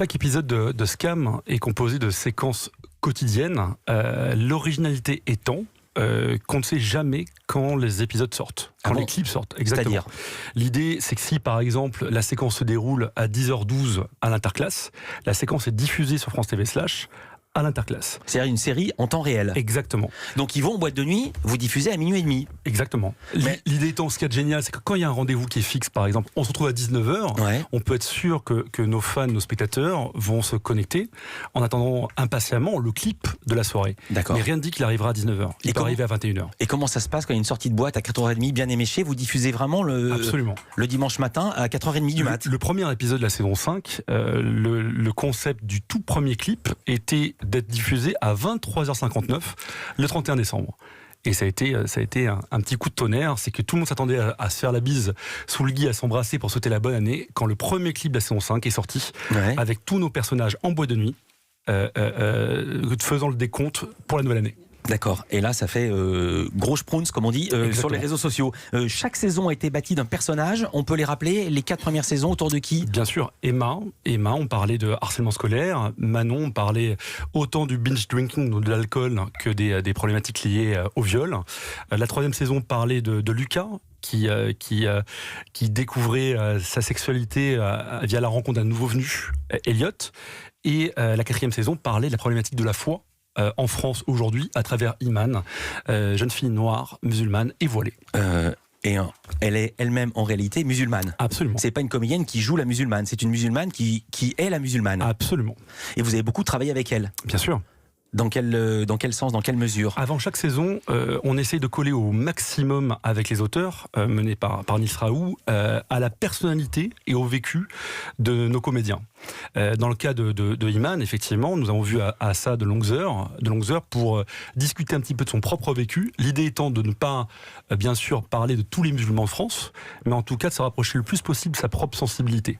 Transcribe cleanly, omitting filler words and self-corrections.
Chaque épisode de Scam est composé de séquences quotidiennes, l'originalité étant qu'on ne sait jamais quand les épisodes sortent, quand les clips sortent. Exactement. C'est-à-dire ? L'idée, c'est que si par exemple la séquence se déroule à 10h12 à l'interclasse, la séquence est diffusée sur France TV Slash à l'interclasse. C'est-à-dire une série en temps réel. Exactement. Donc ils vont en boîte de nuit, vous diffusez à minuit et demi. Exactement. Mais- L'idée étant, ce qui est génial, c'est que quand il y a un rendez-vous qui est fixe, par exemple, on se retrouve à 19h, Ouais. on peut être sûr que nos fans, nos spectateurs vont se connecter en attendant impatiemment le clip de la soirée. D'accord. Mais rien ne dit qu'il arrivera à 19h. Il Et peut comment- arriver à 21h. Et comment ça se passe quand il y a une sortie de boîte à 4h30 bien éméchée? Vous diffusez vraiment Absolument. le dimanche matin à 4h30 du mat? Le premier épisode de la saison 5, le concept du tout premier clip était d'être diffusé à 23h59 le 31 décembre. Et ça a été un petit coup de tonnerre, c'est que tout le monde s'attendait à se faire la bise sous le gui, à s'embrasser pour souhaiter la bonne année, quand le premier clip de la saison 5 est sorti, Ouais. avec tous nos personnages en boîte de nuit, faisant le décompte pour la nouvelle année. D'accord. Et là, ça fait gros sprouns, comme on dit, sur Exactement. les réseaux sociaux. Chaque saison a été bâtie d'un personnage. On peut les rappeler, les 4 premières saisons, autour de qui? Bien sûr, Emma, on parlait de harcèlement scolaire. Manon, on parlait autant du binge drinking, donc de l'alcool, que des problématiques liées au viol. La troisième saison parlait de Lucas, qui découvrait sa sexualité via la rencontre d'un nouveau venu, Elliot. Et la quatrième saison parlait de la problématique de la foi en France aujourd'hui, à travers Iman, jeune fille noire, musulmane et voilée. Elle est elle-même en réalité musulmane. Absolument. C'est pas une comédienne qui joue la musulmane, c'est une musulmane qui est la musulmane. Absolument. Et vous avez beaucoup travaillé avec elle. Bien sûr. Dans quel sens, dans quelle mesure? Avant chaque saison, on essaye de coller au maximum avec les auteurs, menés par Nils Raoult, à la personnalité et au vécu de nos comédiens. Dans le cas de Iman, effectivement, nous avons vu Assa de longues heures pour discuter un petit peu de son propre vécu. L'idée étant de ne pas, bien sûr, parler de tous les musulmans de France, mais en tout cas de se rapprocher le plus possible de sa propre sensibilité.